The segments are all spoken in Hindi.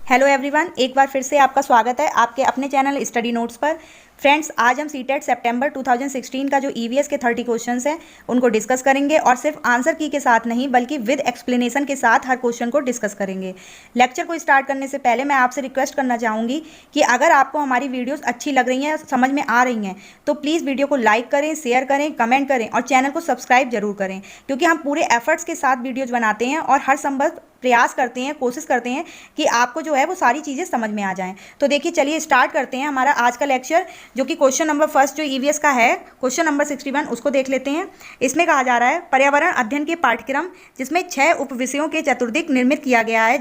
हेलो एवरीवन, एक बार फिर से आपका स्वागत है आपके अपने चैनल स्टडी नोट्स पर। फ्रेंड्स, आज हम सीटेट सितंबर 2016 का जो ईवीएस के 30 क्वेश्चंस हैं उनको डिस्कस करेंगे और सिर्फ आंसर की के साथ नहीं बल्कि विद एक्सप्लेनेशन के साथ हर क्वेश्चन को डिस्कस करेंगे। लेक्चर को स्टार्ट करने से पहले मैं आपसे रिक्वेस्ट करना चाहूँगी कि अगर आपको हमारी वीडियोज़ अच्छी लग रही हैं, समझ में आ रही हैं, तो प्लीज़ वीडियो को लाइक करें, शेयर करें, कमेंट करें और चैनल को सब्सक्राइब जरूर करें, क्योंकि हम पूरे एफर्ट्स के साथ वीडियोज़ बनाते हैं और हर संभव प्रयास करते हैं, कोशिश करते हैं कि आपको जो है वो सारी चीज़ें समझ में आ जाएं। तो देखिए, चलिए स्टार्ट करते हैं हमारा आज का लेक्चर, जो कि क्वेश्चन नंबर फर्स्ट जो ईवीएस का है, क्वेश्चन नंबर 61, उसको देख लेते हैं। इसमें कहा जा रहा है पर्यावरण अध्ययन के पाठ्यक्रम, जिसमें 6 उपविषयों के चतुर्दिक निर्मित किया गया है,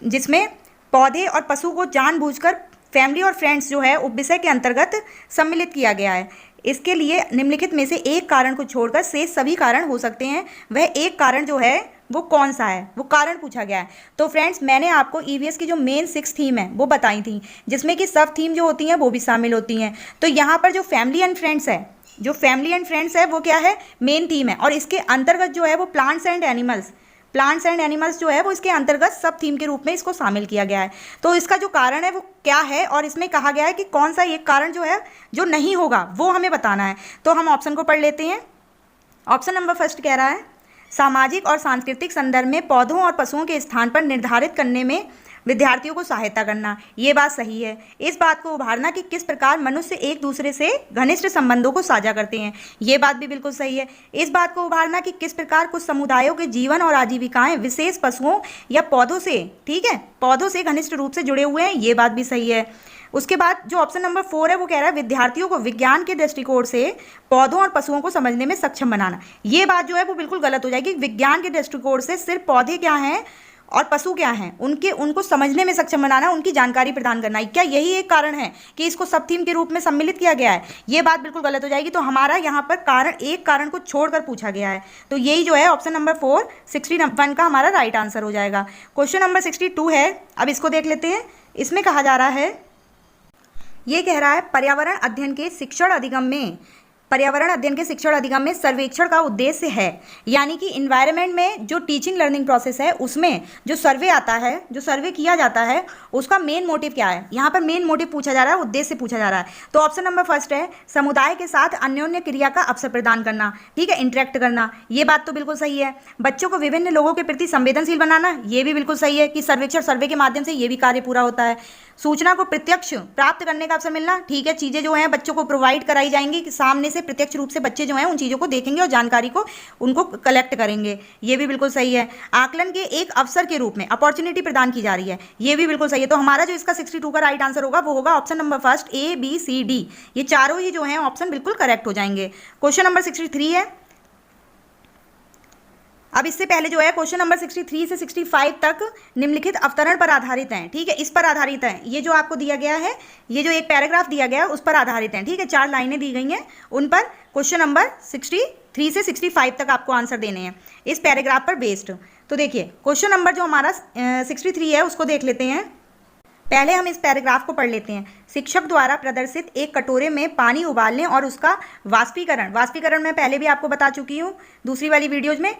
जिसमें पौधे और पशु को जानबूझकर फैमिली और फ्रेंड्स जो है उपविषय के अंतर्गत सम्मिलित किया गया है। इसके लिए निम्नलिखित में से एक कारण को छोड़कर शेष सभी कारण हो सकते हैं। वह एक कारण जो है वो कौन सा है, वो कारण पूछा गया है। तो फ्रेंड्स, मैंने आपको ईवीएस की जो मेन 6 थीम है वो बताई थी, जिसमें कि सब थीम जो होती हैं वो भी शामिल होती हैं। तो यहाँ पर जो फैमिली एंड फ्रेंड्स है, वो क्या है, मेन थीम है। और इसके अंतर्गत जो है वो प्लांट्स एंड एनिमल्स जो है वो इसके अंतर्गत सब थीम के रूप में इसको शामिल किया गया है। तो इसका जो कारण है वो क्या है, और इसमें कहा गया है कि कौन सा एक कारण जो है जो नहीं होगा वो हमें बताना है। तो हम ऑप्शन को पढ़ लेते हैं। ऑप्शन नंबर फर्स्ट कह रहा है सामाजिक और सांस्कृतिक संदर्भ में पौधों और पशुओं के स्थान पर निर्धारित करने में विद्यार्थियों को सहायता करना। ये बात सही है। इस बात को उभारना कि किस प्रकार मनुष्य एक दूसरे से घनिष्ठ संबंधों को साझा करते हैं। ये बात भी बिल्कुल सही है। इस बात को उभारना कि किस प्रकार कुछ समुदायों के जीवन और आजीविकाएं विशेष पशुओं या पौधों से, ठीक है, पौधों से घनिष्ठ रूप से जुड़े हुए हैं। ये बात भी सही है। उसके बाद जो ऑप्शन नंबर 4 है वो कह रहा है विद्यार्थियों को विज्ञान के दृष्टिकोण से पौधों और पशुओं को समझने में सक्षम बनाना। ये बात जो है वो बिल्कुल गलत हो जाएगी। विज्ञान के दृष्टिकोण से सिर्फ पौधे क्या हैं और पशु क्या हैं उनको समझने में सक्षम बनाना, उनकी जानकारी प्रदान करना, क्या यही एक कारण है कि इसको सब थीम के रूप में सम्मिलित किया गया है? ये बात बिल्कुल गलत हो जाएगी। तो हमारा यहाँ पर एक कारण को छोड़कर पूछा गया है। तो यही जो है ऑप्शन नंबर 4 61 का हमारा राइट आंसर हो जाएगा। क्वेश्चन नंबर 62 है, अब इसको देख लेते हैं। इसमें कहा जा रहा है, ये कह रहा है पर्यावरण अध्ययन के शिक्षण अधिगम में सर्वेक्षण का उद्देश्य है। यानी कि इन्वायरमेंट में जो टीचिंग लर्निंग प्रोसेस है उसमें जो सर्वे आता है, जो सर्वे किया जाता है, उसका मेन मोटिव क्या है? यहाँ पर मेन मोटिव पूछा जा रहा है, उद्देश्य पूछा जा रहा है। तो ऑप्शन नंबर फर्स्ट है समुदाय के साथ अन्योन्य क्रिया का अवसर प्रदान करना, ठीक है, इंटरेक्ट करना। ये बात तो बिल्कुल सही है। बच्चों को विभिन्न लोगों के प्रति संवेदनशील बनाना, ये भी बिल्कुल सही है कि सर्वे के माध्यम से ये भी कार्य पूरा होता है। सूचना को प्रत्यक्ष प्राप्त करने का अवसर मिलना, ठीक है, चीज़ें जो हैं बच्चों को प्रोवाइड कराई जाएंगी कि सामने से प्रत्यक्ष रूप से बच्चे जो हैं उन चीज़ों को देखेंगे और जानकारी को उनको कलेक्ट करेंगे। ये भी बिल्कुल सही है। आकलन के एक अवसर के रूप में अपॉर्चुनिटी प्रदान की जा रही है, ये भी बिल्कुल सही है। तो हमारा जो इसका 62 का राइट आंसर होगा वो होगा option number first A, B, C, D। ये चारों ही जो हैं ऑप्शन बिल्कुल करेक्ट हो जाएंगे। क्वेश्चन नंबर 63 है। अब इससे पहले जो है क्वेश्चन नंबर 63 से 65 तक निम्नलिखित अवतरण पर आधारित हैं, ठीक है, इस पर आधारित हैं। ये जो आपको दिया गया है, ये जो एक पैराग्राफ दिया गया है उस पर आधारित हैं, ठीक है, 4 लाइनें दी गई हैं, उन पर क्वेश्चन नंबर 63 से 65 तक आपको आंसर देने हैं इस पैराग्राफ पर बेस्ड। तो देखिए, क्वेश्चन नंबर जो हमारा 63 है उसको देख लेते हैं। पहले हम इस पैराग्राफ को पढ़ लेते हैं। शिक्षक द्वारा प्रदर्शित एक कटोरे में पानी उबालने और उसका वाष्पीकरण मैं पहले भी आपको बता चुकी हूँ दूसरी वाली वीडियोज में।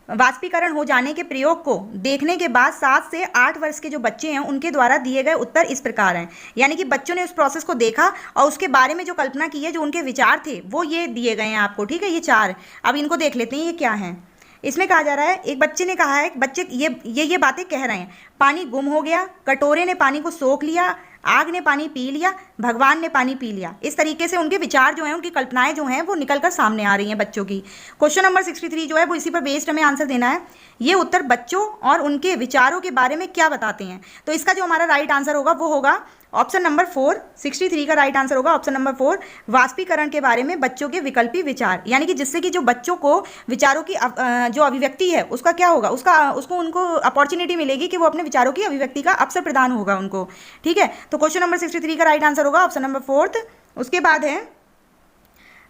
वाष्पीकरण हो जाने के प्रयोग को देखने के बाद 7 से 8 वर्ष के जो बच्चे हैं उनके द्वारा दिए गए उत्तर इस प्रकार हैं। यानी कि बच्चों ने उस प्रोसेस को देखा और उसके बारे में जो कल्पना की है, जो उनके विचार थे, वो ये दिए गए हैं आपको, ठीक है, ये 4। अब इनको देख लेते हैं ये क्या है। इसमें कहा जा रहा है एक बच्चे ने कहा है, बच्चे ये बातें कह रहे हैं, पानी गुम हो गया, कटोरे ने पानी को सोख लिया, आग ने पानी पी लिया, भगवान ने पानी पी लिया। इस तरीके से उनके विचार जो हैं, उनकी कल्पनाएं जो हैं वो निकलकर सामने आ रही हैं बच्चों की। क्वेश्चन नंबर 63 जो है वो इसी पर बेस्ड हमें आंसर देना है। ये उत्तर बच्चों और उनके विचारों के बारे में क्या बताते हैं? तो इसका जो हमारा राइट आंसर होगा वो होगा ऑप्शन नंबर 4। 63 का राइट आंसर होगा ऑप्शन नंबर 4, वाष्पीकरण के बारे में बच्चों के विकल्पी विचार। यानी कि जिससे कि जो बच्चों को विचारों की जो अभिव्यक्ति है उसका क्या होगा, उसको उनको अपॉर्चुनिटी मिलेगी कि वो अपने विचारों की अभिव्यक्ति का अवसर प्रदान होगा उनको, ठीक है। तो क्वेश्चन नंबर 63 का राइट आंसर होगा ऑप्शन नंबर 4। उसके बाद है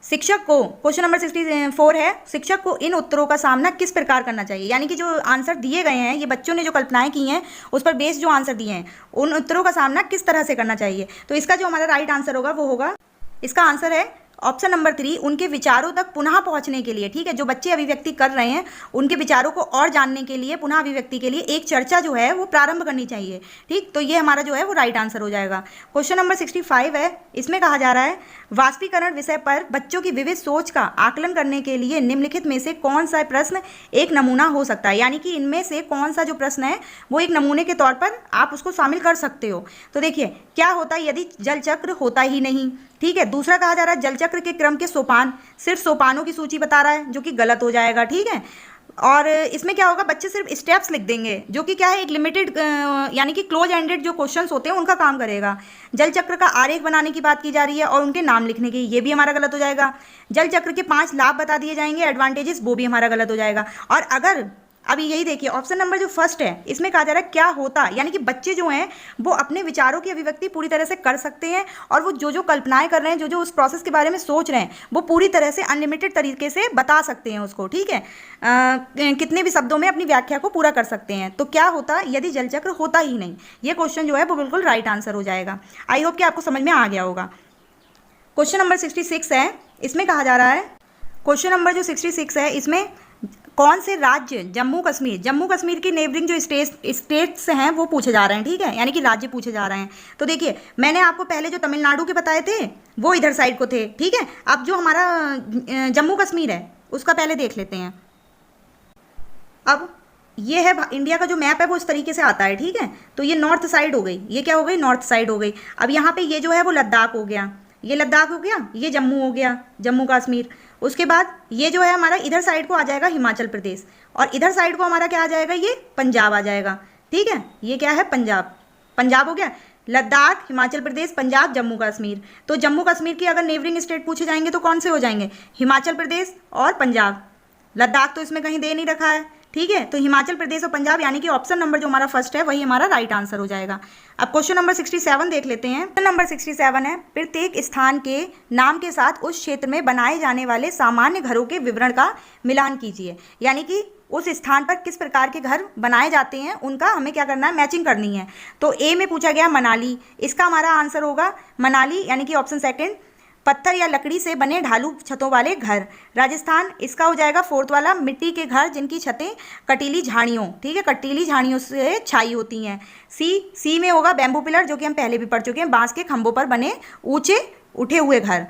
शिक्षक को, क्वेश्चन नंबर 64 है, शिक्षक को इन उत्तरों का सामना किस प्रकार करना चाहिए? यानी कि जो आंसर दिए गए हैं, ये बच्चों ने जो कल्पनाएं की हैं उस पर बेस जो आंसर दिए हैं, उन उत्तरों का सामना किस तरह से करना चाहिए? तो इसका जो हमारा राइट आंसर होगा वो होगा, इसका आंसर है ऑप्शन नंबर 3 उनके विचारों तक पुनः पहुंचने के लिए, ठीक है, जो बच्चे अभिव्यक्ति कर रहे हैं उनके विचारों को और जानने के लिए, पुनः अभिव्यक्ति के लिए एक चर्चा जो है वो प्रारंभ करनी चाहिए, ठीक। तो ये हमारा जो है वो राइट आंसर हो जाएगा। क्वेश्चन नंबर 65 है, इसमें कहा जा रहा है वाष्पीकरण विषय पर बच्चों की विविध सोच का आकलन करने के लिए निम्नलिखित में से कौन सा प्रश्न एक नमूना हो सकता है, यानी कि इनमें से कौन सा जो प्रश्न है वो एक नमूने के तौर पर आप उसको शामिल कर सकते हो। तो देखिए क्या होता है यदि जल चक्र होता ही नहीं, ठीक है। दूसरा कहा जा रहा है जल चक्र के क्रम के सोपान, सिर्फ सोपानों की सूची बता रहा है, जो कि गलत हो जाएगा, ठीक है। और इसमें क्या होगा, बच्चे सिर्फ स्टेप्स लिख देंगे, जो कि क्या है एक लिमिटेड यानी कि क्लोज एंडेड जो क्वेश्चंस होते हैं उनका काम करेगा। जल चक्र का आरेख बनाने की बात की जा रही है और उनके नाम लिखने की, ये भी हमारा गलत हो जाएगा। जल चक्र के 5 लाभ बता दिए जाएंगे, एडवांटेजेस, वो भी हमारा गलत हो जाएगा। और अगर अभी यही देखिए ऑप्शन नंबर जो फर्स्ट है, इसमें कहा जा रहा है क्या होता, यानी कि बच्चे जो हैं वो अपने विचारों की अभिव्यक्ति पूरी तरह से कर सकते हैं और वो जो जो कल्पनाएं कर रहे हैं, जो जो उस प्रोसेस के बारे में सोच रहे हैं, वो पूरी तरह से अनलिमिटेड तरीके से बता सकते हैं उसको, ठीक है। कितने भी शब्दों में अपनी व्याख्या को पूरा कर सकते हैं। तो क्या होता यदि जल चक्र होता ही नहीं, ये क्वेश्चन जो है वो बिल्कुल राइट आंसर हो जाएगा। आई होप कि आपको समझ में आ गया होगा। क्वेश्चन नंबर 66 है, इसमें कहा जा रहा है, क्वेश्चन नंबर जो 66 है इसमें कौन से राज्य जम्मू कश्मीर की नेबरिंग जो स्टेट्स हैं वो पूछे जा रहे हैं, ठीक है, यानी कि राज्य पूछे जा रहे हैं। तो देखिए मैंने आपको पहले जो तमिलनाडु के बताए थे वो इधर साइड को थे, ठीक है। अब जो हमारा जम्मू कश्मीर है उसका पहले देख लेते हैं। अब ये है इंडिया का जो मैप है वो इस तरीके से आता है, ठीक है। तो ये नॉर्थ साइड हो गई, ये क्या हो गई, नॉर्थ साइड हो गई। अब यहाँ पे ये जो है वो लद्दाख हो गया, ये लद्दाख हो गया, ये जम्मू हो गया, जम्मू कश्मीर। उसके बाद ये जो है हमारा इधर साइड को आ जाएगा हिमाचल प्रदेश, और इधर साइड को हमारा क्या आ जाएगा, ये पंजाब आ जाएगा, ठीक है। ये क्या है, पंजाब हो गया, लद्दाख, हिमाचल प्रदेश, पंजाब, जम्मू कश्मीर। तो जम्मू कश्मीर की अगर नेबरिंग स्टेट पूछे जाएंगे तो कौन से हो जाएंगे, हिमाचल प्रदेश और पंजाब। लद्दाख तो इसमें कहीं दे नहीं रखा है, ठीक है। तो हिमाचल प्रदेश और पंजाब, यानी कि ऑप्शन नंबर जो हमारा फर्स्ट है वही हमारा राइट आंसर हो जाएगा। अब क्वेश्चन नंबर 67 देख लेते हैं। क्वेश्चन नंबर 67 है, प्रत्येक स्थान के नाम के साथ उस क्षेत्र में बनाए जाने वाले सामान्य घरों के विवरण का मिलान कीजिए, यानी कि उस स्थान पर किस प्रकार के घर बनाए जाते हैं उनका हमें क्या करना है, मैचिंग करनी है। तो ए में पूछा गया मनाली, इसका हमारा आंसर होगा मनाली, यानी कि ऑप्शन सेकंड, पत्थर या लकड़ी से बने ढालू छतों वाले घर। राजस्थान, इसका हो जाएगा फोर्थ वाला, मिट्टी के घर जिनकी छतें कटीली झाड़ियों, ठीक है, कटीली झाड़ियों से छाई होती हैं। सी में होगा बैम्बू पिलर, जो कि हम पहले भी पढ़ चुके हैं, बांस के खंभों पर बने ऊंचे उठे हुए घर।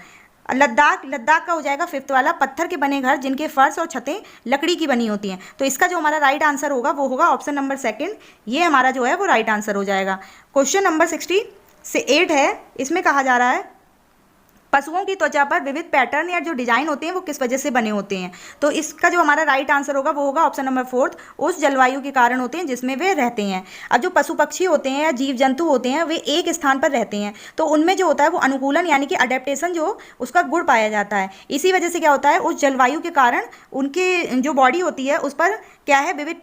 लद्दाख का हो जाएगा फिफ्थ वाला, पत्थर के बने घर जिनके फर्श और छतें लकड़ी की बनी होती हैं। तो इसका जो हमारा राइट आंसर होगा वो होगा ऑप्शन नंबर सेकंड, ये हमारा जो है वो राइट आंसर हो जाएगा। क्वेश्चन नंबर 68 है, इसमें कहा जा रहा है पशुओं की त्वचा पर विविध पैटर्न या जो डिजाइन होते हैं वो किस वजह से बने होते हैं। तो इसका जो हमारा राइट आंसर होगा वो होगा ऑप्शन नंबर फोर्थ, उस जलवायु के कारण होते हैं जिसमें वे रहते हैं। अब जो पशु पक्षी होते हैं या जीव जंतु होते हैं वे एक स्थान पर रहते हैं, तो उनमें जो होता है वो अनुकूलन यानी कि अडेप्टेशन जो उसका गुण पाया जाता है। इसी वजह से क्या होता है, उस जलवायु के कारण उनकी जो बॉडी होती है उस पर क्या है, विविध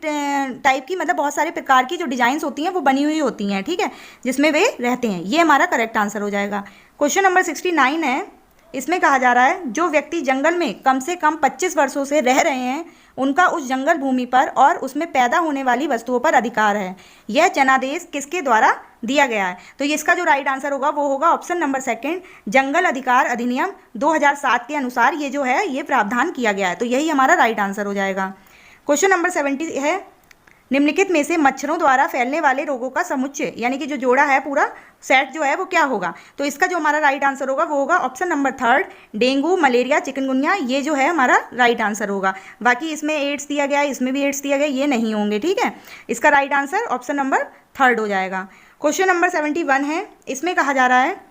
टाइप की, मतलब बहुत सारे प्रकार की जो डिजाइंस होती हैं वो बनी हुई होती हैं, ठीक है, जिसमें वे रहते हैं। ये हमारा करेक्ट आंसर हो जाएगा। क्वेश्चन नंबर 69 है, इसमें कहा जा रहा है जो व्यक्ति जंगल में कम से कम 25 वर्षों से रह रहे हैं उनका उस जंगल भूमि पर और उसमें पैदा होने वाली वस्तुओं पर अधिकार है। यह जनादेश किसके द्वारा दिया गया है। तो इसका जो राइट आंसर होगा वो होगा ऑप्शन नंबर सेकंड, जंगल अधिकार अधिनियम 2007 के अनुसार ये जो है ये प्रावधान किया गया है। तो यही हमारा राइट आंसर हो जाएगा। क्वेश्चन नंबर 70 है, निम्नलिखित में से मच्छरों द्वारा फैलने वाले रोगों का समुच्चय यानी कि जो जोड़ा है पूरा सेट जो है वो क्या होगा। तो इसका जो हमारा राइट आंसर होगा वो होगा option number third, dengue, malaria, chikungunya, ये जो है हमारा राइट आंसर होगा। बाकी इसमें एड्स दिया गया है, इसमें भी एड्स दिया गया, ये नहीं होंगे, ठीक है। इसका right answer option number third हो जाएगा। क्वेश्चन नंबर 71 है, इसमें कहा जा रहा है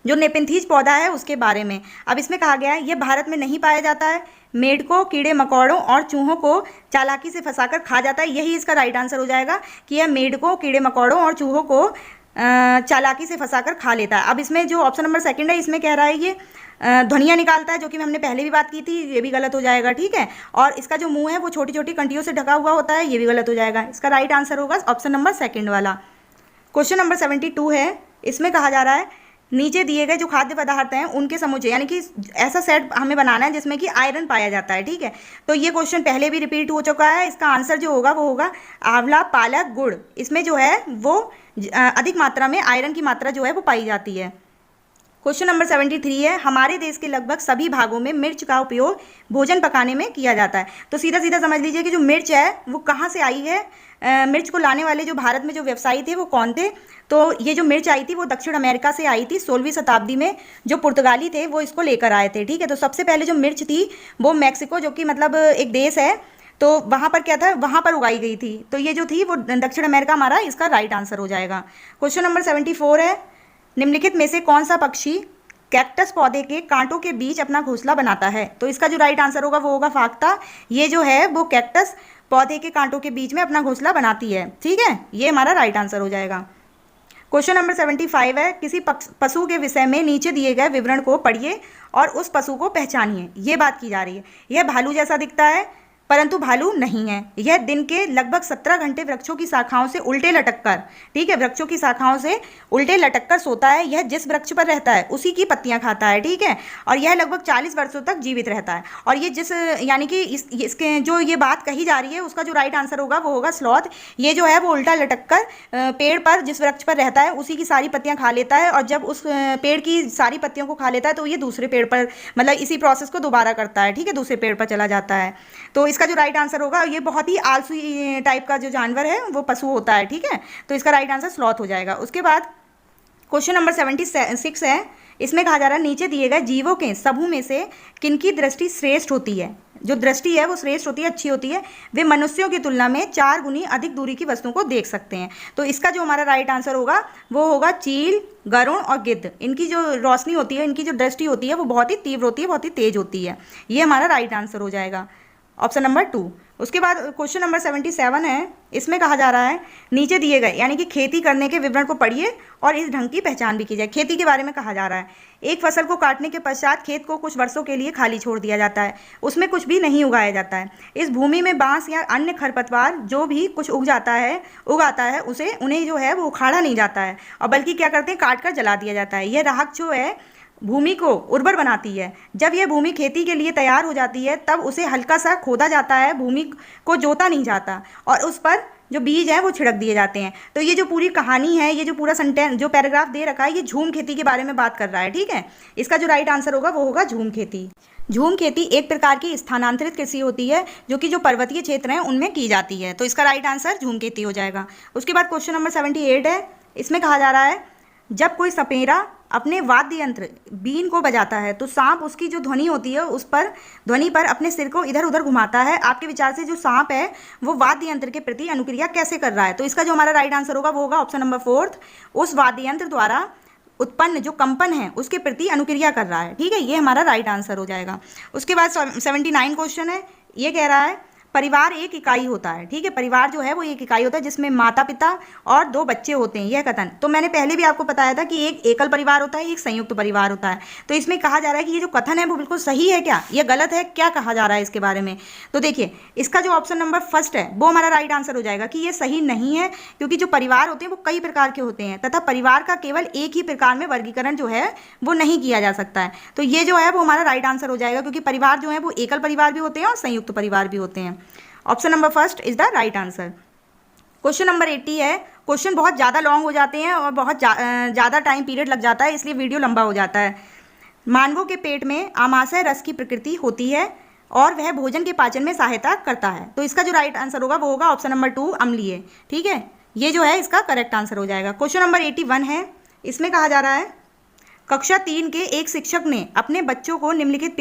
जो नेपेंथीज पौधा है उसके बारे में। अब इसमें कहा गया है ये भारत में नहीं पाया जाता है, मेढकों, कीड़े मकोड़ों और चूहों को चालाकी से फंसाकर खा जाता है। यही इसका राइट आंसर हो जाएगा कि यह मेढकों, कीड़े मकोड़ों और चूहों को चालाकी से फंसाकर खा लेता है। अब इसमें जो ऑप्शन नंबर सेकंड है इसमें कह रहा है ये ध्वनियाँ निकालता है, जो कि हमने पहले भी बात की थी, ये भी गलत हो जाएगा, ठीक है। और इसका जो मुंह है वो छोटी छोटी कंटियों से ढका हुआ होता है, ये भी गलत हो जाएगा। इसका राइट आंसर होगा ऑप्शन नंबर सेकंड वाला। क्वेश्चन नंबर 72 है, इसमें कहा जा रहा है नीचे दिए गए जो खाद्य पदार्थ हैं उनके समुच्चय यानी कि ऐसा सेट हमें बनाना है जिसमें कि आयरन पाया जाता है, ठीक है। तो ये क्वेश्चन पहले भी रिपीट हो चुका है। इसका आंसर जो होगा वो होगा आंवला, पालक, गुड़। इसमें जो है वो अधिक मात्रा में आयरन की मात्रा जो है वो पाई जाती है। क्वेश्चन नंबर 73 है, हमारे देश के लगभग सभी भागों में मिर्च का उपयोग भोजन पकाने में किया जाता है। तो सीधा सीधा समझ लीजिए कि जो मिर्च है वो कहाँ से आई है। मिर्च को लाने वाले जो भारत में जो व्यवसायी थे वो कौन थे? तो ये जो मिर्च आई थी वो दक्षिण अमेरिका से आई थी। 16वीं शताब्दी में जो पुर्तगाली थे वो इसको लेकर आए थे। ठीक है, तो सबसे पहले जो मिर्च थी वो मैक्सिको, जो कि मतलब एक देश है, तो वहाँ पर क्या था, वहाँ पर उगाई गई थी। तो ये जो थी वो दक्षिण अमेरिका हमारा इसका राइट आंसर हो जाएगा। क्वेश्चन नंबर 74 है, निम्नलिखित में से कौन सा पक्षी कैक्टस पौधे के कांटों के बीच अपना घोंसला बनाता है? तो इसका जो राइट आंसर होगा वो होगा फाख्ता। ये जो है वो कैक्टस पौधे के कांटों के बीच में अपना घोंसला बनाती है। ठीक है, ये हमारा राइट आंसर हो जाएगा। क्वेश्चन नंबर 75 है, किसी पशु के विषय में नीचे दिए गए विवरण को पढ़िए और उस पशु को पहचानिए। ये बात की जा रही है। यह भालू जैसा दिखता है परंतु भालू नहीं है। यह दिन के लगभग 17 घंटे वृक्षों की शाखाओं से उल्टे लटक कर, ठीक है, वृक्षों की शाखाओं से उल्टे लटक कर सोता है। यह जिस वृक्ष पर रहता है उसी की पत्तियां खाता है। ठीक है, और यह लगभग 40 वर्षों तक जीवित रहता है। और ये जिस यानी कि इसके जो ये बात कही जा रही है उसका जो राइट आंसर होगा वो होगा स्लॉथ। ये जो है वो उल्टा लटक कर पेड़ पर जिस वृक्ष पर रहता है उसी की सारी पत्तियां खा लेता है, और जब उस पेड़ की सारी पत्तियों को खा लेता है तो ये दूसरे पेड़ पर, मतलब इसी प्रोसेस को दोबारा करता है। ठीक है, दूसरे पेड़ पर चला जाता है। तो इसका जो राइट आंसर होगा, ये बहुत ही आलसी टाइप का जो जानवर है वो पशु होता है। ठीक है, तो इसका राइट आंसर स्लॉथ हो जाएगा। उसके बाद क्वेश्चन नंबर 76 है, इसमें कहा जा रहा है नीचे दिए गए जीवों के समूह में से किनकी दृष्टि श्रेष्ठ होती है? जो दृष्टि है वो श्रेष्ठ होती है, अच्छी होती है। वे मनुष्यों की तुलना में 4 गुनी अधिक दूरी की वस्तुओं को देख सकते हैं। तो इसका जो हमारा राइट आंसर होगा वो होगा चील, गरुड़ और गिद्ध। इनकी जो रोशनी होती है, इनकी जो दृष्टि होती है वो बहुत ही तीव्र होती है, बहुत ही तेज होती है। ये हमारा राइट आंसर हो जाएगा, ऑप्शन नंबर 2। उसके बाद क्वेश्चन नंबर 77 है, इसमें कहा जा रहा है नीचे दिए गए यानी कि खेती करने के विवरण को पढ़िए और इस ढंग की पहचान भी कीजिए। खेती के बारे में कहा जा रहा है, एक फसल को काटने के पश्चात खेत को कुछ वर्षों के लिए खाली छोड़ दिया जाता है, उसमें कुछ भी नहीं उगाया जाता है। इस भूमि में बांस या अन्य खरपतवार जो भी कुछ उगाता है उसे उन्हें जो है वो उखाड़ा नहीं जाता है, और बल्कि क्या करते हैं, काट कर जला दिया जाता है। यह राख जो है भूमि को उर्वर बनाती है। जब यह भूमि खेती के लिए तैयार हो जाती है तब उसे हल्का सा खोदा जाता है, भूमि को जोता नहीं जाता, और उस पर जो बीज है वो छिड़क दिए जाते हैं। तो ये जो पूरी कहानी है, ये जो पूरा सेंटेंस जो पैराग्राफ दे रखा है, ये झूम खेती के बारे में बात कर रहा है। ठीक है, इसका जो राइट आंसर होगा वो होगा झूम खेती। झूम खेती एक प्रकार की स्थानांतरित कृषि होती है जो कि जो पर्वतीय क्षेत्र हैं उनमें की जाती है। तो इसका राइट आंसर झूम खेती हो जाएगा। उसके बाद क्वेश्चन नंबर 78 है, इसमें कहा जा रहा है जब कोई सपेरा अपने वाद्य यंत्र बीन को बजाता है तो सांप उसकी जो ध्वनि होती है उस पर ध्वनि पर अपने सिर को इधर उधर घुमाता है। आपके विचार से जो सांप है वो वाद्य यंत्र के प्रति अनुक्रिया कैसे कर रहा है? तो इसका जो हमारा राइट आंसर होगा वो होगा ऑप्शन नंबर 4, उस वाद्य यंत्र द्वारा उत्पन्न जो कंपन है उसके प्रति अनुक्रिया कर रहा है। ठीक है, ये हमारा राइट आंसर हो जाएगा। उसके बाद 79 क्वेश्चन है, ये कह रहा है परिवार एक इकाई होता है। ठीक है, परिवार जो है वो एक इकाई होता है जिसमें माता पिता और 2 बच्चे होते हैं। यह कथन तो मैंने पहले भी आपको बताया था कि एक एकल परिवार होता है, एक संयुक्त परिवार होता है। तो इसमें कहा जा रहा है कि ये जो कथन है वो बिल्कुल सही है क्या, ये गलत है, क्या कहा जा रहा है इसके बारे में? तो देखिए, इसका जो ऑप्शन नंबर 1 है वो हमारा राइट आंसर हो जाएगा कि ये सही नहीं है, क्योंकि जो परिवार होते हैं वो कई प्रकार के होते हैं तथा परिवार का केवल एक ही प्रकार में वर्गीकरण जो है वो नहीं किया जा सकता है। तो ये जो है वो हमारा राइट आंसर हो जाएगा, क्योंकि परिवार जो है वो एकल परिवार भी होते हैं और संयुक्त परिवार भी होते हैं। Option number 1 is the right answer. Question number 80 है, क्वेश्चन बहुत ज़्यादा लॉन्ग हो जाते हैं और बहुत ज़्यादा टाइम पीरियड लग जाता है, इसलिए वीडियो लंबा हो जाता है। मानवों के पेट में आमाशय रस की प्रकृति होती है और वह भोजन के पाचन में सहायता करता है। तो इसका जो राइट आंसर होगा वो होगा ऑप्शन नंबर 2 अम्लीय। ठीक है, ये जो है इसका करेक्ट आंसर हो जाएगा। क्वेश्चन नंबर 81 है, इसमें कहा जा रहा है कक्षा 3 के एक शिक्षक ने अपने बच्चों को निम्नलिखित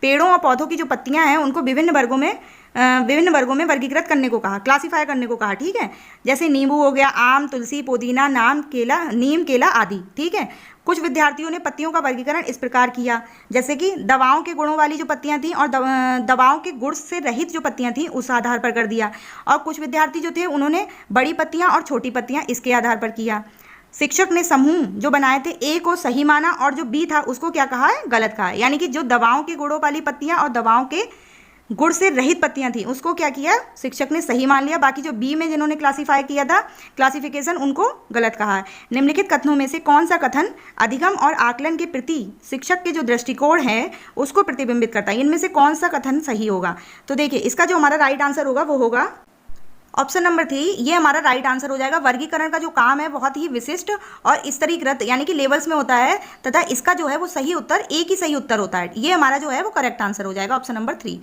पेड़ों और पौधों की जो पत्तियां हैं उनको विभिन्न वर्गों में वर्गीकृत करने को कहा, क्लासिफाई करने को कहा। ठीक है, जैसे नींबू हो गया, आम, तुलसी, पुदीना, नीम, केला आदि। ठीक है, कुछ विद्यार्थियों ने पत्तियों का वर्गीकरण इस प्रकार किया, जैसे कि दवाओं के गुणों वाली जो पत्तियां थीं और दवाओं के गुण से रहित जो पत्तियां थीं उस आधार पर कर दिया। और कुछ विद्यार्थी जो थे उन्होंने बड़ी पत्तियां और छोटी पत्तियां इसके आधार पर किया। शिक्षक ने समूह जो बनाए थे ए को सही माना और जो बी था उसको क्या कहा है, गलत कहा है। यानी कि जो दवाओं के गुणों वाली पत्तियां और दवाओं के गुण से रहित पत्तियां थी उसको क्या किया, शिक्षक ने सही मान लिया। बाकी जो बी में जिन्होंने क्लासीफाई किया था क्लासिफिकेशन, उनको गलत कहा है। निम्नलिखित कथनों में से कौन सा कथन अधिगम और आकलन के प्रति शिक्षक के जो दृष्टिकोण है उसको प्रतिबिंबित करता है? इनमें से कौन सा कथन सही होगा? तो देखिए, इसका जो हमारा राइट आंसर होगा वो होगा ऑप्शन नंबर 3 ये हमारा राइट आंसर हो जाएगा। वर्गीकरण का जो काम है बहुत ही विशिष्ट और स्तरीकृत यानी कि लेवल्स में होता है तथा इसका जो है वो सही उत्तर एक ही सही उत्तर होता है। ये हमारा जो है वो करेक्ट आंसर हो जाएगा ऑप्शन नंबर 3।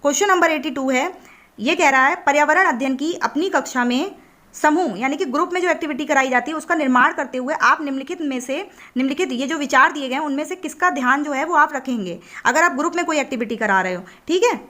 क्वेश्चन नंबर 82 है, ये कह रहा है पर्यावरण अध्ययन की अपनी कक्षा में समूह यानी कि ग्रुप में जो एक्टिविटी कराई जाती है उसका निर्माण करते हुए आप निम्नलिखित ये जो विचार दिए गए हैं उनमें से किसका ध्यान जो है वो आप रखेंगे अगर आप ग्रुप में कोई एक्टिविटी करा रहे हो। ठीक है,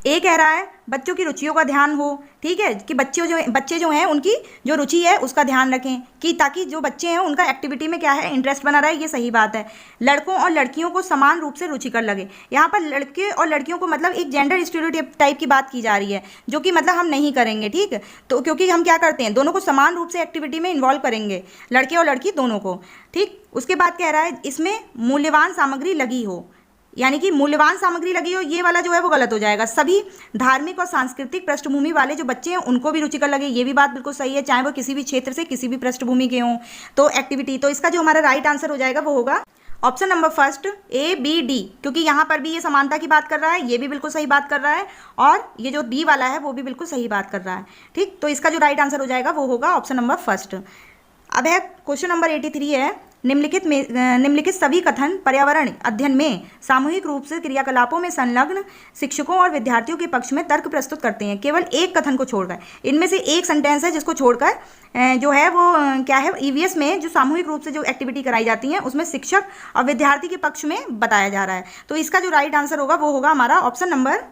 ए कह रहा है बच्चों की रुचियों का ध्यान हो, ठीक है, कि बच्चे जो हैं उनकी जो रुचि है उसका ध्यान रखें कि ताकि जो बच्चे हैं उनका एक्टिविटी में क्या है इंटरेस्ट बना रहे, ये सही बात है। लड़कों और लड़कियों को समान रूप से रुचिकर लगे, यहाँ पर लड़के और लड़कियों को मतलब एक जेंडर स्टीरियोटाइप टाइप की बात की जा रही है जो कि मतलब हम नहीं करेंगे। ठीक है, तो क्योंकि हम क्या करते हैं दोनों को समान रूप से एक्टिविटी में इन्वॉल्व करेंगे, लड़के और लड़की दोनों को। ठीक, उसके बाद कह रहा है इसमें मूल्यवान सामग्री लगी हो, यानी कि मूल्यवान सामग्री लगी हो, ये वाला जो है वो गलत हो जाएगा। सभी धार्मिक और सांस्कृतिक पृष्ठभूमि वाले जो बच्चे हैं उनको भी रुचिकर लगे, ये भी बात बिल्कुल सही है, चाहे वो किसी भी क्षेत्र से किसी भी पृष्ठभूमि के हों तो एक्टिविटी। तो इसका जो हमारा राइट आंसर हो जाएगा वो होगा option number first A B D, क्योंकि यहाँ पर भी ये समानता की बात कर रहा है, ये भी बिल्कुल सही बात कर रहा है और ये जो बी वाला है वो भी बिल्कुल सही बात कर रहा है। ठीक, तो इसका जो राइट आंसर हो जाएगा वो होगा ऑप्शन नंबर फर्स्ट। अब है क्वेश्चन नंबर 83 है, निम्नलिखित सभी कथन पर्यावरण अध्ययन में सामूहिक रूप से क्रियाकलापों में संलग्न शिक्षकों और विद्यार्थियों के पक्ष में तर्क प्रस्तुत करते हैं केवल एक कथन को छोड़कर। इनमें से एक सेंटेंस है जिसको छोड़कर जो है वो क्या है, ईवीएस में जो सामूहिक रूप से जो एक्टिविटी कराई जाती है उसमें शिक्षक और विद्यार्थी के पक्ष में बताया जा रहा है। तो इसका जो राइट आंसर होगा वो होगा हमारा ऑप्शन नंबर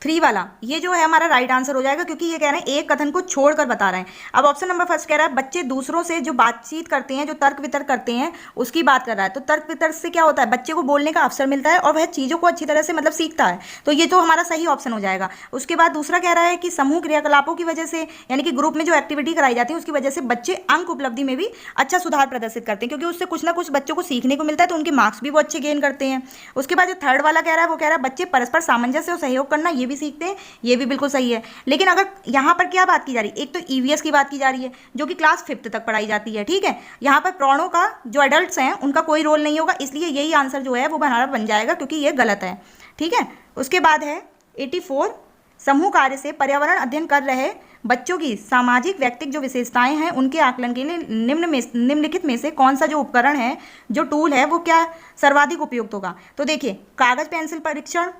3 वाला, ये जो है हमारा राइट आंसर हो जाएगा क्योंकि ये कह रहे हैं एक कथन को छोड़कर बता रहे हैं। अब ऑप्शन नंबर फर्स्ट कह रहा है बच्चे दूसरों से जो बातचीत करते हैं, जो तर्क वितर्क करते हैं उसकी बात कर रहा है। तो तर्क वितर्क से क्या होता है, बच्चे को बोलने का अवसर मिलता है और वह चीज़ों को अच्छी तरह से मतलब सीखता है, तो ये तो हमारा सही ऑप्शन हो जाएगा। उसके बाद दूसरा कह रहा है कि समूह क्रियाकलापों की वजह से यानी कि ग्रुप में जो एक्टिविटी कराई जाती है उसकी वजह से बच्चे अंक उपलब्धि में भी अच्छा सुधार प्रदर्शित करते हैं क्योंकि उससे कुछ ना कुछ बच्चों को सीखने को मिलता है, तो उनके मार्क्स भी वो अच्छे गेन करते हैं। उसके बाद जो थर्ड वाला कह रहा है वो कह रहा है बच्चे परस्पर सामंजस्य और सहयोग करना ये भी सीखते हैं, ये भी बिल्कुल सही है। लेकिन अगर यहाँ पर क्या बात की जा रही है, एक तो ईवीएस की बात की जा रही है जो कि क्लास 5th तक पढ़ाई जाती है। ठीक है, यहाँ पर प्राणों का जो एडल्ट्स हैं उनका कोई रोल नहीं होगा, इसलिए यही आंसर जो है वो हमारा बन जाएगा क्योंकि ये गलत है। ठीक है, उसके बाद है 84, समूह कार्य से पर्यावरण अध्ययन कर रहे बच्चों की सामाजिक व्यक्तिक जो विशेषताएं हैं उनके आकलन के लिए निम्नलिखित में से कौन सा जो उपकरण है, जो टूल है वो क्या सर्वाधिक उपयुक्त होगा। तो देखिए, कागज पेंसिल परीक्षण,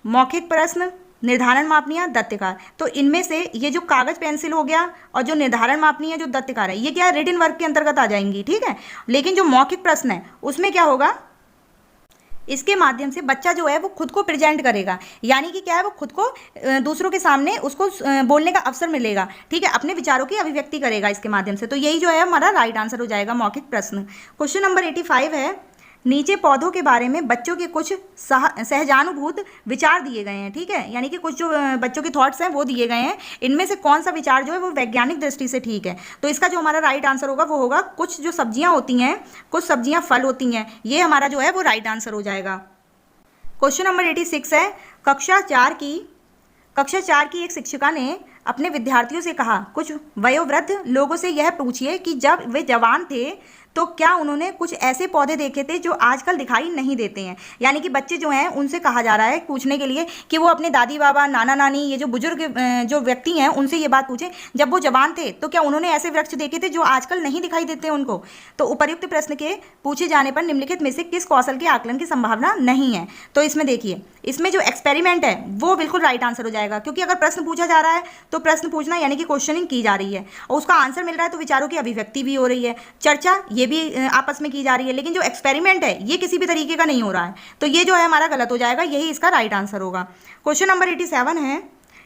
मौखिक प्रश्न, निर्धारण मापनियाँ, दत्तकार। तो इनमें से ये जो कागज पेंसिल हो गया और जो निर्धारण मापनी है, जो दत्तकार है, ये क्या है रिटन वर्क के अंतर्गत आ जाएंगी। ठीक है, लेकिन जो मौखिक प्रश्न है उसमें क्या होगा, इसके माध्यम से बच्चा जो है वो खुद को प्रेजेंट करेगा, यानी कि क्या है वो खुद को दूसरों के सामने उसको बोलने का अवसर मिलेगा। ठीक है, अपने विचारों की अभिव्यक्ति करेगा इसके माध्यम से, तो यही जो है हमारा राइट आंसर हो जाएगा मौखिक प्रश्न। क्वेश्चन नंबर 85 है, नीचे पौधों के बारे में बच्चों के कुछ सहजानुभूत विचार दिए गए हैं। ठीक है, यानी कि कुछ जो बच्चों के थॉट्स हैं वो दिए गए हैं, इनमें से कौन सा विचार जो है वो वैज्ञानिक दृष्टि से ठीक है। तो इसका जो हमारा राइट आंसर होगा वो होगा कुछ जो सब्जियां होती हैं, कुछ सब्जियां फल होती हैं, ये हमारा जो है वो राइट आंसर हो जाएगा। क्वेश्चन नंबर 86 है, कक्षा 4 की एक शिक्षिका ने अपने विद्यार्थियों से कहा कुछ वयोवृद्ध लोगों से यह पूछिए कि जब वे जवान थे तो क्या उन्होंने कुछ ऐसे पौधे देखे थे जो आजकल दिखाई नहीं देते हैं। यानी कि बच्चे जो हैं उनसे कहा जा रहा है पूछने के लिए कि वो अपने दादी बाबा, नाना नानी, ये जो बुजुर्ग जो व्यक्ति हैं उनसे ये बात पूछें जब वो जवान थे तो क्या उन्होंने ऐसे वृक्ष देखे थे जो आजकल नहीं दिखाई देते उनको। तो उपर्युक्त प्रश्न के पूछे जाने पर निम्नलिखित में से किस कौशल के आकलन की संभावना नहीं है। तो इसमें देखिए, इसमें जो एक्सपेरिमेंट है वो बिल्कुल राइट आंसर हो जाएगा क्योंकि अगर प्रश्न पूछा जा रहा है तो प्रश्न पूछना यानी कि क्वेश्चनिंग की जा रही है और उसका आंसर मिल रहा है, तो विचारों की अभिव्यक्ति भी हो रही है, चर्चा ये भी आपस में की जा रही है। लेकिन जो एक्सपेरिमेंट है ये किसी भी तरीके का नहीं हो रहा है, तो ये जो है हमारा गलत हो जाएगा, यही इसका राइट आंसर होगा। क्वेश्चन नंबर 87 है,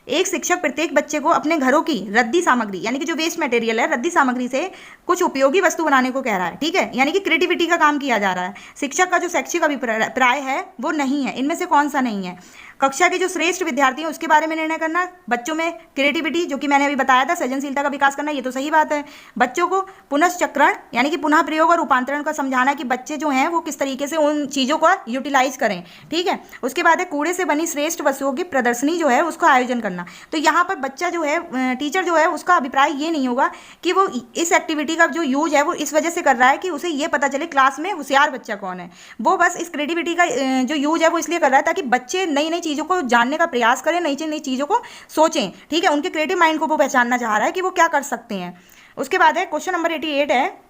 एक शिक्षक प्रत्येक बच्चे को अपने घरों की रद्दी सामग्री यानी कि जो वेस्ट मटेरियल है, रद्दी सामग्री से कुछ उपयोगी वस्तु बनाने को कह रहा है। ठीक है, यानी कि क्रिएटिविटी का काम किया जा रहा है। शिक्षक का जो शैक्षिक अभिप्राय है वो नहीं है, इनमें से कौन सा नहीं है। कक्षा के जो श्रेष्ठ विद्यार्थी हैं उसके बारे में निर्णय करना, बच्चों में क्रिएटिविटी जो कि मैंने अभी बताया था सृजनशीलता का विकास करना, ये तो सही बात है। बच्चों को पुनश्चक्रण यानी कि पुनः प्रयोग और रूपांतरण का समझाना कि बच्चे जो हैं वो किस तरीके से उन चीज़ों को यूटिलाइज करें। ठीक है, उसके बाद है कूड़े से बनी श्रेष्ठ वस्तुओं की प्रदर्शनी जो है उसका आयोजन करना। तो यहाँ पर बच्चा जो है, टीचर जो है उसका अभिप्राय ये नहीं होगा कि वो इस एक्टिविटी का जो यूज है वो इस वजह से कर रहा है कि उसे ये पता चले क्लास में होशियार बच्चा कौन है। वो बस इस क्रिएटिविटी का जो यूज है वो इसलिए कर रहा है ताकि बच्चे नई नई चीज़ों को जानने का प्रयास करें, नई नई चीज़ों को सोचें, ठीक है। उनके क्रिएटिव माइंड को वो पहचानना चाह रहा है कि वो क्या कर सकते हैं। उसके बाद है क्वेश्चन नंबर 88 है,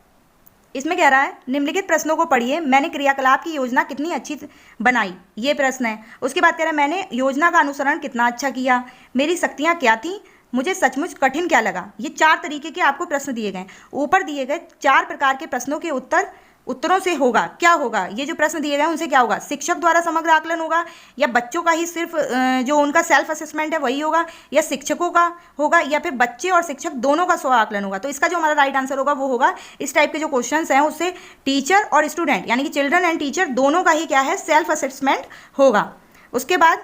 इसमें कह रहा है निम्नलिखित प्रश्नों को पढ़िए, मैंने क्रियाकलाप की योजना कितनी अच्छी बनाई, ये प्रश्न है। उसके बाद कह रहा है मैंने योजना का अनुसरण कितना अच्छा किया, मेरी शक्तियाँ क्या थी, मुझे सचमुच कठिन क्या लगा। ये 4 तरीके के आपको प्रश्न दिए गए। ऊपर दिए गए 4 प्रकार के प्रश्नों के उत्तरों से होगा क्या होगा, ये जो प्रश्न दिए गए उनसे क्या होगा, शिक्षक द्वारा समग्र आकलन होगा, या बच्चों का ही सिर्फ जो उनका सेल्फ असेसमेंट है वही होगा, या शिक्षकों का होगा, या फिर बच्चे और शिक्षक दोनों का स्व आकलन होगा। तो इसका जो हमारा राइट आंसर होगा वो होगा, इस टाइप के जो क्वेश्चंस हैं उससे टीचर और स्टूडेंट यानी कि चिल्ड्रन एंड टीचर दोनों का ही क्या है, सेल्फ असेसमेंट होगा। उसके बाद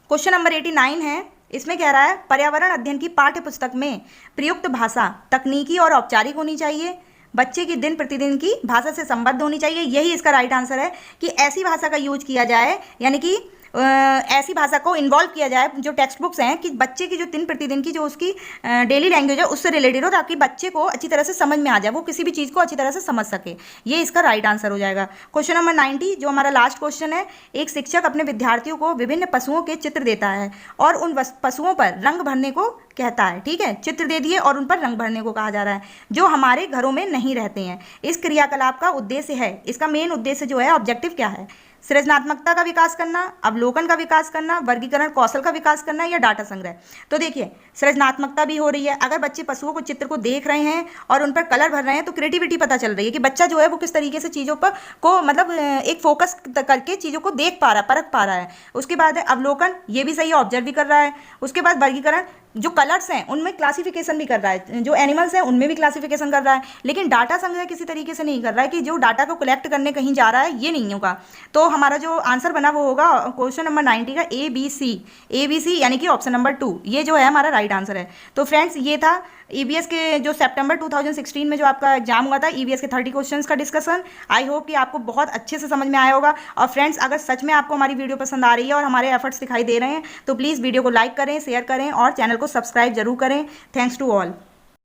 क्वेश्चन नंबर 89 है, इसमें कह रहा है पर्यावरण अध्ययन की पाठ्य पुस्तक में प्रयुक्त भाषा तकनीकी और औपचारिक होनी चाहिए, बच्चे की दिन प्रतिदिन की भाषा से संबद्ध होनी चाहिए। यही इसका राइट आंसर है कि ऐसी भाषा का यूज किया जाए, यानी कि ऐसी भाषा को इन्वॉल्व किया जाए जो टेक्स्ट बुक्स हैं, कि बच्चे की जो दिन प्रतिदिन की जो उसकी डेली लैंग्वेज है उससे रिलेटेड हो, ताकि बच्चे को अच्छी तरह से समझ में आ जाए, वो किसी भी चीज़ को अच्छी तरह से समझ सके। ये इसका राइट आंसर हो जाएगा। क्वेश्चन नंबर 90 जो हमारा लास्ट क्वेश्चन है, एक शिक्षक अपने विद्यार्थियों को विभिन्न पशुओं के चित्र देता है और उन पशुओं पर रंग भरने को कहता है, ठीक है। चित्र दे दिए और उन पर रंग भरने को कहा जा रहा है जो हमारे घरों में नहीं रहते हैं। इस क्रियाकलाप का उद्देश्य है, इसका मेन उद्देश्य जो है, ऑब्जेक्टिव क्या है, सृजनात्मकता का विकास करना, अवलोकन का विकास करना, वर्गीकरण कौशल का विकास करना, या डाटा संग्रह। तो देखिए सृजनात्मकता भी हो रही है, अगर बच्चे पशुओं को चित्र को देख रहे हैं और उन पर कलर भर रहे हैं तो क्रिएटिविटी पता चल रही है कि बच्चा जो है वो किस तरीके से चीज़ों पर को मतलब एक फोकस करके चीज़ों को देख पा रहा है, परख पा रहा है। उसके बाद है अवलोकन, ये भी सही है, ऑब्जर्व भी कर रहा है। उसके बाद वर्गीकरण, जो कलर्स हैं उनमें क्लासिफिकेशन भी कर रहा है, जो एनिमल्स हैं उनमें भी क्लासिफिकेशन कर रहा है, लेकिन डाटा संग्रह किसी तरीके से नहीं कर रहा है कि जो डाटा को कलेक्ट करने कहीं जा रहा है, ये नहीं होगा। तो हमारा जो आंसर बना वो होगा क्वेश्चन नंबर 90 का ABC यानी कि ऑप्शन नंबर 2, ये जो है हमारा राइट आंसर है। तो फ्रेंड्स ये था ईवीएस के जो सितंबर 2016 में जो आपका एग्जाम हुआ था, ईवीएस के 30 क्वेश्चंस का डिस्कशन। आई होप कि आपको बहुत अच्छे से समझ में आया होगा। और फ्रेंड्स अगर सच में आपको हमारी वीडियो पसंद आ रही है और हमारे एफर्ट्स दिखाई दे रहे हैं तो प्लीज़ वीडियो को लाइक करें, शेयर करें और चैनल को सब्सक्राइब जरूर करें। Thanks to all.